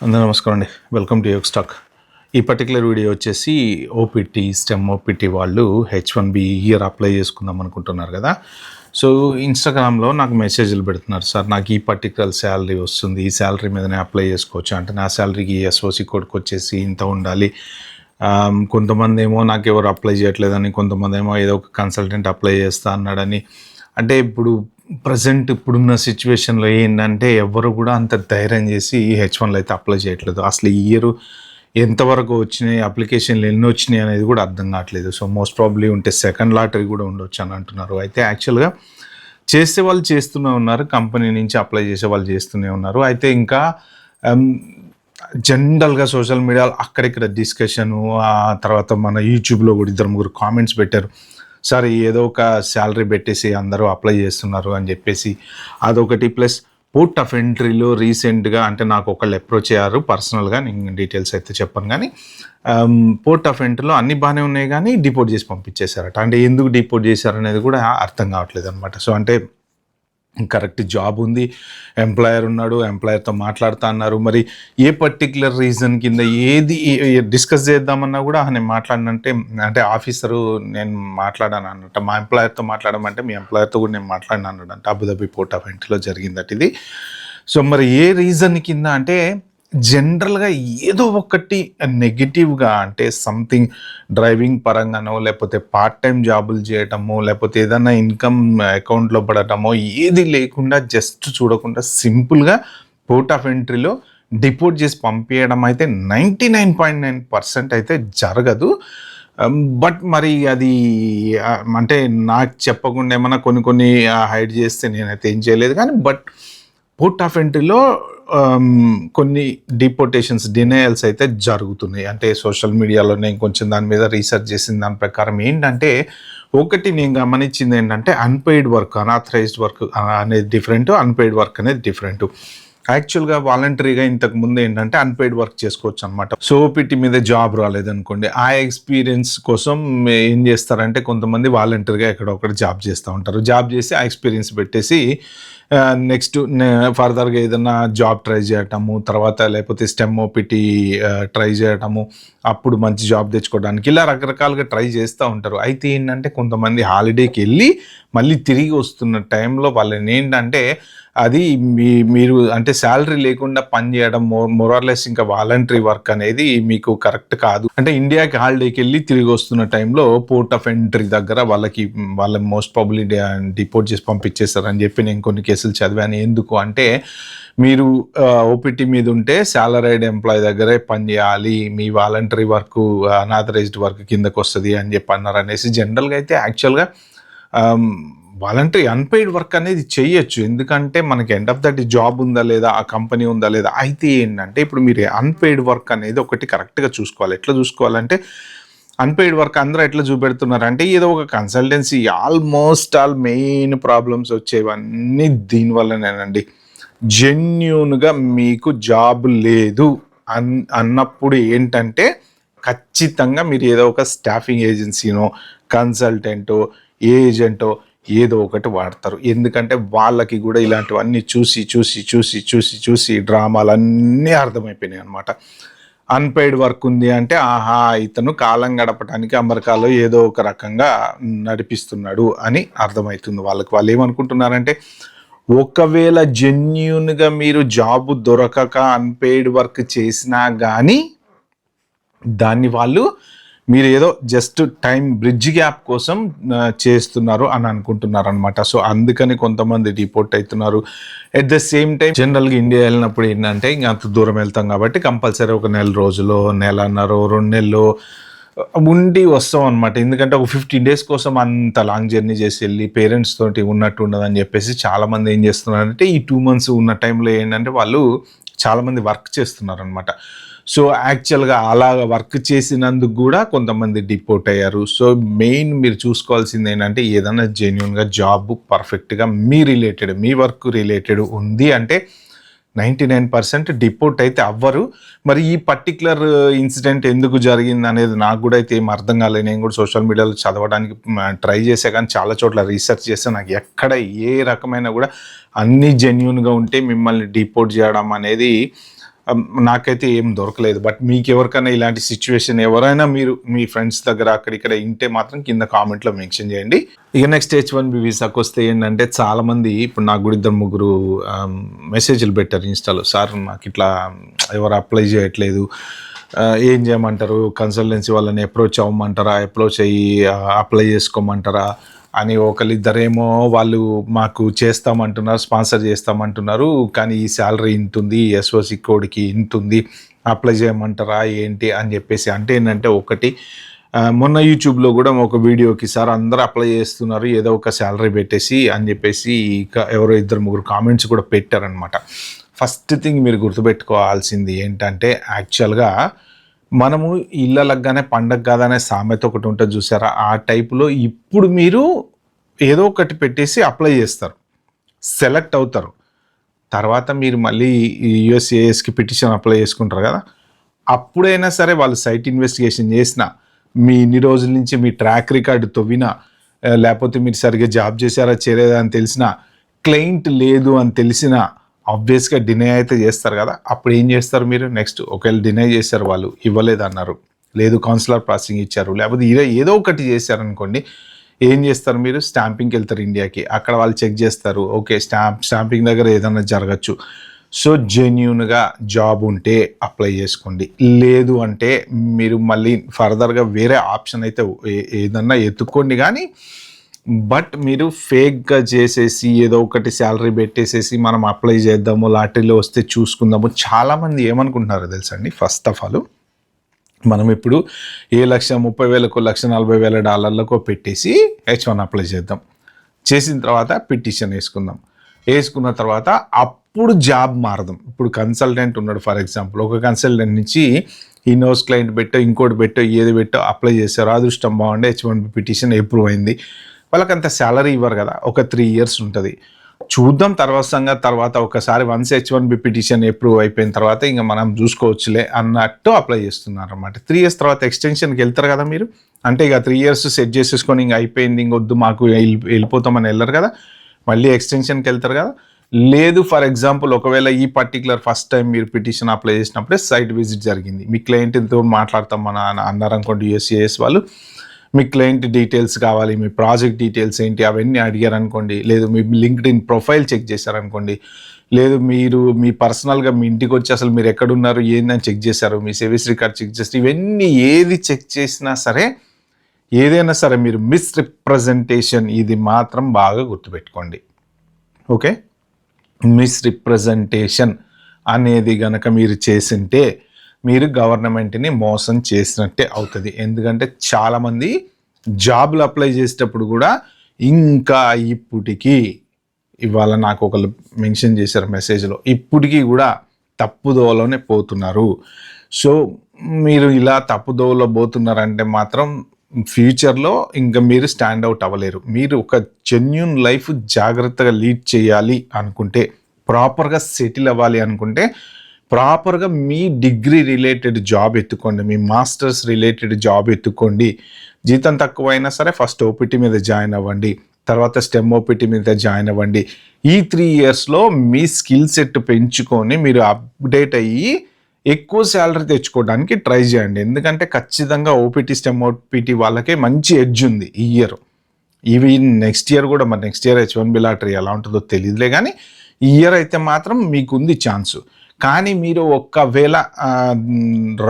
అందరూ నమస్కారం అండి. Welcome to Yog stock. ఈ పర్టికులర్ వీడియో వచ్చేసి ఓపీటీ, స్టెమ్ ఓపీటీ వాళ్ళు H1B ఇయర్ అప్లై చేసుకుందాం అనుకుంటున్నారు కదా. సో ఇన్స్టాగ్రామ్లో నాకు మెసేజ్లు పెడుతున్నారు, సార్ నాకు ఈ పర్టికులర్ శాలరీ వస్తుంది, ఈ శాలరీ మీదనే అప్లై చేసుకోవచ్చు అంటే నా శాలరీకి ఎస్ఓసి కోడ్కి వచ్చేసి ఇంత ఉండాలి. కొంతమంది ఏమో నాకు ఎవరు అప్లై చేయట్లేదని, కొంతమంది ఏమో ఏదో ఒక కన్సల్టెంట్ అప్లై చేస్తా అన్నాడని. అంటే ఇప్పుడు ప్రజెంట్ ఇప్పుడున్న సిచ్యువేషన్లో ఏంటంటే ఎవరు కూడా అంత ధైర్యం చేసి H1లో అయితే అప్లై చేయట్లేదు. అసలు ఈ ఇయర్ ఎంతవరకు వచ్చినాయి, అప్లికేషన్లు ఎన్ని వచ్చినాయి అనేది కూడా అర్థం కావట్లేదు. సో మోస్ట్ ప్రాబ్లీ ఉంటే సెకండ్ లాటరీ కూడా ఉండొచ్చు అని అంటున్నారు. అయితే యాక్చువల్గా చేసే వాళ్ళు చేస్తూనే ఉన్నారు, కంపెనీ నుంచి అప్లై చేసే వాళ్ళు చేస్తూనే ఉన్నారు. అయితే ఇంకా జనరల్గా సోషల్ మీడియాలో అక్కడిక్కడ డిస్కషను, ఆ తర్వాత మన యూట్యూబ్లో కూడా ఇద్దరు ముగ్గురు కామెంట్స్ పెట్టారు, సార్ ఏదో ఒక శాలరీ పెట్టేసి అందరూ అప్లై చేస్తున్నారు అని చెప్పేసి. అదొకటి. ప్లస్ పోర్ట్ ఆఫ్ ఎంట్రీలో రీసెంట్గా అంటే నాకు ఒకళ్ళు అప్రోచ్ అయ్యారు పర్సనల్గా, నేను డీటెయిల్స్ అయితే చెప్పను కానీ పోర్ట్ ఆఫ్ ఎంట్రీలో అన్నీ బాగానే ఉన్నాయి కానీ డిపోర్ట్ చేసి పంపించేశారట. అంటే ఎందుకు డిపోర్ట్ చేశారనేది కూడా అర్థం కావట్లేదు అనమాట. సో అంటే కరెక్ట్ జాబ్ ఉంది, ఎంప్లాయర్ ఉన్నాడు, ఎంప్లాయర్తో మాట్లాడుతా అన్నారు. మరి ఏ పర్టిక్యులర్ రీజన్ కింద ఏది డిస్కస్ చేద్దామన్నా కూడా నేను మాట్లాడినంటే అంటే ఆఫీసరు నేను మాట్లాడాను అన్నట్టు, మా ఎంప్లాయర్తో మాట్లాడమంటే మీ ఎంప్లాయర్తో కూడా నేను మాట్లాడినా అన్నాడంట. అబుదాబి పోర్ట్ ఆఫ్ ఎంట్రీలో జరిగిందట ఇది. సో మరి ఏ రీజన్ కింద అంటే జనరల్గా ఏదో ఒకటి నెగిటివ్గా అంటే సంథింగ్ డ్రైవింగ్ పరంగానో, లేకపోతే పార్ట్ టైం జాబులు చేయటమో, లేకపోతే ఏదైనా ఇన్కమ్ అకౌంట్లో పడటమో ఏది లేకుండా జస్ట్ చూడకుండా సింపుల్గా పోర్ట్ ఆఫ్ ఎంట్రీలో డిపోర్ట్ చేసి పంపించడం అయితే 99.9% అయితే జరగదు. బట్ మరి అది అంటే నాకు చెప్పకుండా ఏమన్నా కొన్ని హైడ్ చేస్తే నేనైతే ఏం చేయలేదు కానీ, బట్ పోర్ట్ ఆఫ్ ఎంట్రీలో కొన్ని డిపోర్టేషన్స్, డినయల్స్ అయితే జరుగుతున్నాయి. అంటే సోషల్ మీడియాలో నేను కొంచెం దాని మీద రీసెర్చ్ చేసిన దాని ప్రకారం ఏంటంటే, ఒకటి నేను గమనించింది ఏంటంటే అన్పెయిడ్ వర్క్, అన్ఆథరైజ్డ్ వర్క్ అనేది డిఫరెంట్, అన్పెయిడ్ వర్క్ అనేది డిఫరెంట్. యాక్చువల్గా వాలంటరీగా ఇంతకు ముందు ఏంటంటే అన్పెయిడ్ వర్క్ చేసుకోవచ్చు అనమాట. సో ఓపీటీ మీద జాబ్ రాలేదనుకోండి, ఆ ఎక్స్పీరియన్స్ కోసం ఏం చేస్తారంటే కొంతమంది వాలంటరీగా ఎక్కడొక్కడ జాబ్ చేస్తూ ఉంటారు. జాబ్ చేసి ఆ ఎక్స్పీరియన్స్ పెట్టేసి నెక్స్ట్ ఫర్దర్గా ఏదైనా జాబ్ ట్రై చేయటము, తర్వాత లేకపోతే స్టెమ్ ఓపీటీ ట్రై చేయటము, అప్పుడు మంచి జాబ్ తెచ్చుకోవడానికి ఇలా రకరకాలుగా ట్రై చేస్తూ ఉంటారు. అయితే ఏంటంటే కొంతమంది హాలిడేకి వెళ్ళి మళ్ళీ తిరిగి వస్తున్న టైంలో వాళ్ళని ఏంటంటే అది మీరు అంటే శాలరీ లేకుండా పని చేయడం మోరార్లెస్ ఇంకా వాలంటరీ వర్క్ అనేది మీకు కరెక్ట్ కాదు. అంటే ఇండియాకి హాలిడేకి వెళ్ళి తిరిగి వస్తున్న టైంలో పోర్ట్ ఆఫ్ ఎంట్రీ దగ్గర వాళ్ళ మోస్ట్ ప్రాబబ్లీ డిపోర్ట్ చేసి పంపించేస్తారని చెప్పి నేను కొన్ని కేసులు చదివాను. ఎందుకు అంటే మీరు ఓపీటీ మీద ఉంటే సాలరైడ్ ఎంప్లాయ్ దగ్గరే పని చేయాలి, మీ వాలంటరీ వర్క్ అన్ఆథరైజ్డ్ వర్క్ కిందకు వస్తుంది అని చెప్పి అన్నారు అనేసి. జనరల్గా అయితే యాక్చువల్గా వాలంటరీ అన్పెయిడ్ వర్క్ అనేది చేయొచ్చు, ఎందుకంటే మనకి ఎండ్ ఆఫ్ దట్ జాబ్ ఉందా లేదా, ఆ కంపెనీ ఉందా లేదా. అయితే ఏంటంటే ఇప్పుడు మీరు అన్పెయిడ్ వర్క్ అనేది ఒకటి కరెక్ట్గా చూసుకోవాలి. ఎట్లా చూసుకోవాలంటే అన్పెయిడ్ వర్క్ అందరూ ఎట్లా చూపెడుతున్నారు అంటే ఏదో ఒక consultancy, almost all main problems వచ్చేవన్నీ దీనివల్లనేనండి. జెన్యూన్గా మీకు జాబ్ లేదు అన్నప్పుడు ఏంటంటే ఖచ్చితంగా మీరు ఏదో ఒక స్టాఫింగ్ ఏజెన్సీనో, కన్సల్టెంటో, ఏజెంటో ఏదో ఒకటి వాడతారు. ఎందుకంటే వాళ్ళకి కూడా ఇలాంటివన్నీ చూసి చూసి చూసి చూసి చూసి డ్రామాలన్నీ అర్థమైపోయినాయి అనమాట. అన్పెయిడ్ వర్క్ ఉంది అంటే ఆహా ఇతను కాలం గడపడానికి అమెరికాలో ఏదో ఒక రకంగా నడిపిస్తున్నాడు అని అర్థమవుతుంది వాళ్ళకి. వాళ్ళు ఏమనుకుంటున్నారంటే ఒకవేళ జెన్యూన్గా మీరు జాబ్ దొరకక అన్పెయిడ్ వర్క్ చేసినా కానీ దాన్ని వాళ్ళు మీరు ఏదో జస్ట్ టైం బ్రిడ్జ్ గ్యాప్ కోసం చేస్తున్నారు అని అనుకుంటున్నారు అనమాట. సో అందుకని కొంతమంది డిపోర్ట్ అవుతున్నారు. ఎట్ ద సేమ్ టైం జనరల్గా ఇండియా వెళ్ళినప్పుడు ఏంటంటే ఇంకా అంత దూరం వెళ్తాం కాబట్టి కంపల్సరీ ఒక నెల రోజులు, నెలన్నర, 2 నెలలు ఉండి వస్తాం అనమాట. ఎందుకంటే ఒక 15 days కోసం అంత లాంగ్ జర్నీ చేసి వెళ్ళి పేరెంట్స్ తోటి ఉన్నట్టు ఉండదని చెప్పేసి చాలామంది ఏం చేస్తున్నారంటే ఈ 2 months ఉన్న టైంలో ఏంటంటే వాళ్ళు చాలామంది వర్క్ చేస్తున్నారు అనమాట. సో యాక్చువల్గా అలాగ వర్క్ చేసినందుకు కూడా కొంతమంది డిపోర్ట్ అయ్యారు. సో మెయిన్ మీరు చూసుకోవాల్సింది ఏంటంటే ఏదైనా జెన్యూన్గా జాబ్ పర్ఫెక్ట్గా మీ వర్క్ రిలేటెడ్ ఉంది అంటే 99% డిపోర్ట్ అయితే అవ్వరు. మరి ఈ పర్టికులర్ ఇన్సిడెంట్ ఎందుకు జరిగింది అనేది నాకు కూడా అయితే ఏం అర్థం కాలేదు. నేను కూడా సోషల్ మీడియాలో చదవడానికి ట్రై చేసా కానీ చాలా చోట్ల రీసెర్చ్ చేస్తే నాకు ఎక్కడ ఏ రకమైన కూడా అన్నీ జెన్యూన్గా ఉంటే మిమ్మల్ని డిపోర్ట్ చేయడం అనేది నాకైతే ఏం దొరకలేదు. బట్ మీకు ఎవరికైనా ఇలాంటి సిచ్యువేషన్ ఎవరైనా మీరు మీ ఫ్రెండ్స్ దగ్గర అక్కడిక్కడ ఇంటే మాత్రం కింద కామెంట్లో మెన్షన్ చేయండి. ఇక నెక్స్ట్ H1B వీసాకి వస్తే ఏంటంటే చాలామంది ఇప్పుడు నాకు కూడా 2-3 మెసేజ్లు పెట్టారు ఇన్స్టాలో, సార్ నాకు ఇట్లా ఎవరు అప్లై చేయట్లేదు, ఏం చేయమంటారు, కన్సల్టెన్సీ వాళ్ళని అప్రోచ్ అవ్వమంటారా, అప్రోచ్ అయ్యి అప్లై చేసుకోమంటారా అని. ఒకళ్ళిద్దరేమో వాళ్ళు మాకు చేస్తామంటున్నారు, స్పాన్సర్ చేస్తామంటున్నారు, కానీ ఈ శాలరీ ఇంతుంది, SOC కోడ్కి ఇంతుంది, అప్లై చేయమంటారా ఏంటి అని చెప్పేసి. అంటే ఏంటంటే ఒకటి మొన్న యూట్యూబ్లో కూడా ఒక వీడియోకి సార్ అందరూ అప్లై చేస్తున్నారు ఏదో ఒక శాలరీ పెట్టేసి అని చెప్పేసి ఎవరో 2-3 కామెంట్స్ కూడా పెట్టారనమాట. ఫస్ట్ థింగ్ మీరు గుర్తుపెట్టుకోవాల్సింది ఏంటంటే యాక్చువల్గా మనము ఇళ్ళ లగ్గానే పండగ కాదనే సామెత ఒకటి ఉంటుంది చూసారా, ఆ టైపులో ఇప్పుడు మీరు ఏదో ఒకటి పెట్టేసి అప్లై చేస్తారు, సెలెక్ట్ అవుతారు, తర్వాత మీరు మళ్ళీ USCISకి పిటిషన్ అప్లై చేసుకుంటారు కదా, అప్పుడైనా సరే వాళ్ళు సైట్ ఇన్వెస్టిగేషన్ చేసినా, మీ ఇన్ని రోజుల నుంచి మీ ట్రాక్ రికార్డు తవ్వినా, లేకపోతే మీరు సరిగ్గా జాబ్ చేశారా చేయలేదా అని తెలిసినా, క్లయింట్ లేదు అని తెలిసినా ఆబ్వియస్గా డినై అయితే చేస్తారు కదా. అప్పుడు ఏం చేస్తారు మీరు నెక్స్ట్? ఒకవేళ డినై చేశారు, వాళ్ళు ఇవ్వలేదు అన్నారు, లేదు కౌన్సిలర్ ప్రాసెసింగ్ ఇచ్చారు, లేకపోతే ఏదో ఒకటి చేశారనుకోండి, ఏం చేస్తారు మీరు? స్టాంపింగ్కి వెళ్తారు ఇండియాకి, అక్కడ వాళ్ళు చెక్ చేస్తారు, ఓకే స్టాంపింగ్ దగ్గర ఏదైనా జరగచ్చు, సో జెన్యూన్గా జాబ్ ఉంటే అప్లై చేసుకోండి, లేదు అంటే మీరు మళ్ళీ ఫర్దర్గా వేరే ఆప్షన్ అయితే ఏదన్నా ఎత్తుక్కోండి. కానీ బట్ మీరు ఫేక్గా చేసేసి ఏదో ఒకటి శాలరీ పెట్టేసేసి మనం అప్లై చేద్దాము, లాటరీలో వస్తే చూసుకుందాము. చాలామంది ఏమనుకుంటున్నారో తెలుసండి, ఫస్ట్ ఆఫ్ ఆల్ మనం ఇప్పుడు $1,30,000 $1,40,000 పెట్టేసి H1 అప్లై చేద్దాం, చేసిన తర్వాత పిటిషన్ వేసుకున్న తర్వాత అప్పుడు జాబ్ మారదాం. ఇప్పుడు కన్సల్టెంట్ ఉన్నాడు ఫర్ ఎగ్జాంపుల్, ఒక కన్సల్టెంట్ నుంచి ఇన్నోస్ క్లయింట్ పెట్టో ఇంకోటి పెట్టో ఏది పెట్టో అప్లై చేశారు, అదృష్టం బాగుండే H1B పిటిషన్ అప్రూవ్ అయింది, వాళ్ళకి అంత శాలరీ ఇవ్వరు కదా, ఒక 3 years ఉంటుంది, చూద్దాం తర్వాత ఒకసారి వన్స్ H1B పిటిషన్ అప్రూవ్ అయిపోయిన తర్వాత ఇంకా మనం చూసుకోవచ్చులే అన్నట్టు అప్లై చేస్తున్నారు అనమాట. 3 years తర్వాత ఎక్స్టెన్షన్కి వెళ్తారు కదా మీరు, అంటే ఇక 3 years సెట్ చేసేసుకొని ఇంక అయిపోయింది ఇంకొద్దు మాకు వెళ్ళిపోతామని వెళ్ళరు కదా, మళ్ళీ ఎక్స్టెన్షన్కి వెళ్తారు కదా. లేదు ఫర్ ఎగ్జాంపుల్ ఒకవేళ ఈ పర్టికులర్ ఫస్ట్ టైం మీరు పిటిషన్ అప్లై చేసినప్పుడే సైట్ విజిట్ జరిగింది, మీ క్లయింట్తో మాట్లాడతాం మన అన్నారు అనుకోండి USCIS వాళ్ళు, మీ క్లయింట్ డీటెయిల్స్ కావాలి, మీ ప్రాజెక్ట్ డీటెయిల్స్ ఏంటి అవన్నీ అడిగారు అనుకోండి, లేదు మీ లింక్డ్ఇన్ ప్రొఫైల్ చెక్ చేశారనుకోండి, లేదు మీరు మీ పర్సనల్గా మీ ఇంటికి వచ్చి అసలు మీరు ఎక్కడున్నారు ఏందని చెక్ చేశారు, మీ సర్వీస్ రికార్డ్ చెక్ చేస్తారు, ఇవన్నీ ఏది చెక్ చేసినా సరే ఏదైనా సరే మీరు మిస్రిప్రజెంటేషన్, ఇది మాత్రం బాగా గుర్తుపెట్టుకోండి. ఓకే, మిస్రిప్రజెంటేషన్ అనేది గనక మీరు చేసింటే మీరు గవర్నమెంట్ని మోసం చేసినట్టే అవుతుంది. ఎందుకంటే చాలామంది జాబ్లు అప్లై చేసేటప్పుడు కూడా ఇంకా ఇప్పటికీ, ఇవాళ నాకు ఒకళ్ళు మెన్షన్ చేశారు మెసేజ్లో, ఇప్పటికీ కూడా తప్పుదోవలోనే పోతున్నారు. సో మీరు ఇలా తప్పుదోవలో పోతున్నారంటే మాత్రం ఫ్యూచర్లో ఇంకా మీరు స్టాండ్ అవుట్ అవ్వలేరు. మీరు ఒక జెన్యూన్ లైఫ్ జాగ్రత్తగా లీడ్ చేయాలి అనుకుంటే, ప్రాపర్గా సెటిల్ అవ్వాలి అనుకుంటే, ప్రాపర్గా మీ డిగ్రీ రిలేటెడ్ జాబ్ ఎత్తుకోండి, మీ మాస్టర్స్ రిలేటెడ్ జాబ్ ఎత్తుకోండి. జీతం తక్కువైనా సరే ఫస్ట్ OPT మీద జాయిన్ అవ్వండి, తర్వాత STEM OPT మీద జాయిన్ అవ్వండి. ఈ 3 yearsలో మీ స్కిల్ సెట్ పెంచుకొని మీరు అప్డేట్ అయ్యి ఎక్కువ శాలరీ తెచ్చుకోవడానికి ట్రై చేయండి. ఎందుకంటే ఖచ్చితంగా OPT STEM OPT వాళ్ళకే మంచి ఎడ్జ్ ఉంది ఈ ఇయర్. ఇవి నెక్స్ట్ ఇయర్ కూడా, మరి నెక్స్ట్ ఇయర్ H1B లాటరీ ఎలా ఉంటుందో తెలియదులే, కానీ ఈ ఇయర్ అయితే మాత్రం మీకుంది ఛాన్సు. కానీ మీరు ఒక్కవేళ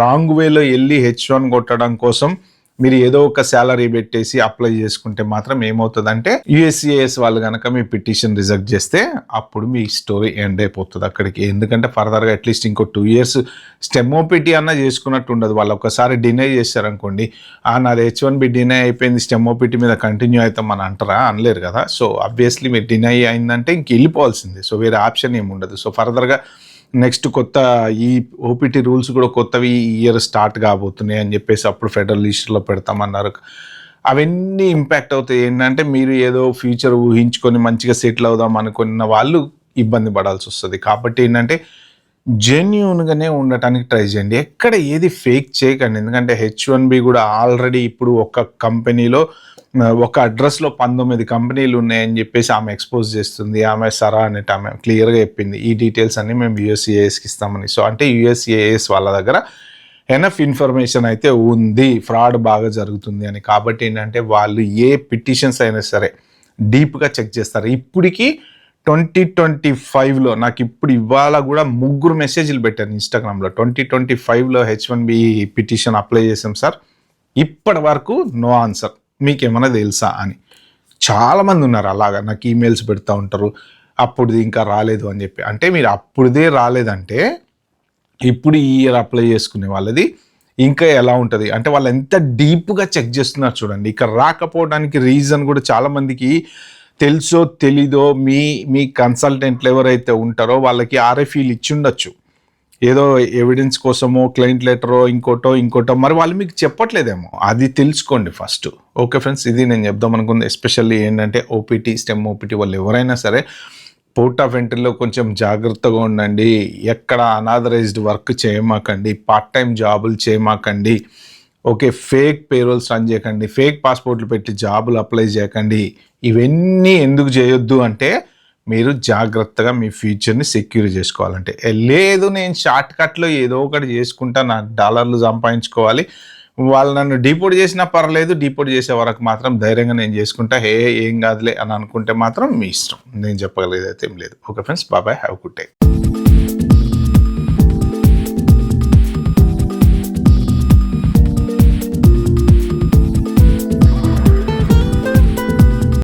రాంగ్ వేలో వెళ్ళి H1 కొట్టడం కోసం మీరు ఏదో ఒక శాలరీ పెట్టేసి అప్లై చేసుకుంటే మాత్రం ఏమవుతుందంటే, USCIS వాళ్ళు కనుక మీ పిటిషన్ రిజెక్ట్ చేస్తే అప్పుడు మీ స్టోరీ ఎండ్ అయిపోతుంది అక్కడికి. ఎందుకంటే ఫర్దర్గా అట్లీస్ట్ ఇంకో 2 years STEM OPT అన్నా చేసుకున్నట్టు ఉండదు. వాళ్ళు ఒకసారి డినై చేశారనుకోండి, నాది H1B డినై అయిపోయింది, STEM OPT మీద కంటిన్యూ అవుతాం అని అంటారా? అనలేరు కదా. సో ఆబ్వియస్లీ మీరు డినై అయిందంటే ఇంక వెళ్ళిపోవాల్సిందే. సో వేరే ఆప్షన్ ఏమి ఉండదు. సో ఫర్దర్గా నెక్స్ట్ కొత్త ఈ OPT రూల్స్ కూడా కొత్తవి ఈ ఇయర్ స్టార్ట్ కాబోతున్నాయి అని చెప్పేసి అప్పుడు ఫెడరల్ లిస్టులో పెడతామన్నారు. అవన్నీ ఇంపాక్ట్ అవుతాయి. ఏంటంటే మీరు ఏదో ఫ్యూచర్ ఊహించుకొని మంచిగా సెటిల్ అవుదాం అనుకున్న వాళ్ళు ఇబ్బంది పడాల్సి వస్తుంది. కాబట్టి ఏంటంటే జెన్యూన్‌గానే ఉండటానికి ట్రై చేయండి. ఎక్కడ ఏది ఫేక్ చేయకండి. ఎందుకంటే హెచ్-1బీ కూడా ఆల్రెడీ ఇప్పుడు ఒక కంపెనీలో ఒక అడ్రస్‌లో 19 కంపెనీలు ఉన్నాయని చెప్పేసి ఆమె ఎక్స్‌పోజ్ చేస్తుంది. ఆమె సరా అనేటి ఆమె క్లియర్‌గా చెప్పింది. ఈ డీటెయిల్స్ అన్నీ మేము యూఎస్‌సిఐఎస్‌కి ఇస్తామని. సో, అంటే యూఎస్‌సిఐఎస్ వాళ్ళ దగ్గర ఎనఫ్ ఇన్ఫర్మేషన్ అయితే ఉంది. ఫ్రాడ్ బాగా జరుగుతుంది అని. కాబట్టి ఏంటంటే వాళ్ళు ఏ పిటిషన్స్ అయినా సరే డీప్‌గా చెక్ చేస్తారు. ఇప్పటికి 2025లో నాకు ఇప్పుడు ఇవాళ కూడా 3 మెసేజ్‌లు పెట్టారు ఇన్‌స్టాగ్రామ్‌లో. 2025లో హెచ్-1బీ పిటిషన్ అప్లై చేసాం సార్. ఇప్పటి వరకు నో ఆన్సర్. మీకేమన్నా తెలుసా అని. చాలామంది ఉన్నారు అలాగా. నాకు ఈమెయిల్స్ పెడతా ఉంటారు. అప్పుడుది ఇంకా రాలేదు అని చెప్పి. అంటే మీరు అప్పుడుదే రాలేదంటే ఇప్పుడు ఈ ఇయర్ అప్లై చేసుకునే వాళ్ళది ఇంకా ఎలా ఉంటుంది అంటే వాళ్ళు ఎంత డీప్గా చెక్ చేస్తున్నారు చూడండి. ఇక రాకపోవడానికి రీజన్ కూడా చాలామందికి తెలుసో తెలీదో మీ కన్సల్టెంట్లు ఎవరైతే ఉంటారో వాళ్ళకి ఆర్ఎఫ్ఈలు ఇచ్చి ఉండొచ్చు. ఏదో ఎవిడెన్స్ కోసమో క్లయింట్ లెటరో ఇంకోటో మరి వాళ్ళు మీకు చెప్పట్లేదేమో. అది తెలుసుకోండి ఫస్ట్. ఓకే ఫ్రెండ్స్, ఇది నేను చెప్దాం అనుకుంది. ఎస్పెషల్లీ ఏంటంటే ఓపీటీ, స్టెమ్ ఓపీటీ వాళ్ళు ఎవరైనా సరే పోర్ట్ ఆఫ్ ఎంట్రీలో కొంచెం జాగ్రత్తగా ఉండండి. ఎక్కడ అనాథరైజ్డ్ వర్క్ చేయమాకండి, పార్ట్ టైం జాబులు చేయమాకండి. ఓకే, ఫేక్ పేరోల్స్ రన్ చేయకండి, ఫేక్ పాస్పోర్ట్లు పెట్టి జాబులు అప్లై చేయకండి. ఇవన్నీ ఎందుకు చేయొద్దు అంటే మీరు జాగ్రత్తగా మీ ఫ్యూచర్ని సెక్యూర్ చేసుకోవాలంటే. లేదు నేను షార్ట్ కట్లో ఏదో ఒకటి చేసుకుంటా, నాకు డాలర్లు సంపాదించుకోవాలి, వాళ్ళు నన్ను డిపోర్ట్ చేసినా పర్లేదు, డిపోర్ట్ చేసే వరకు మాత్రం ధైర్యంగా నేను చేసుకుంటా, ఏం కాదులే అని అనుకుంటే మాత్రం మీ ఇష్టం. నేను చెప్పగలిగేది అయితే ఏం లేదు. Okay friends, bye, have good day.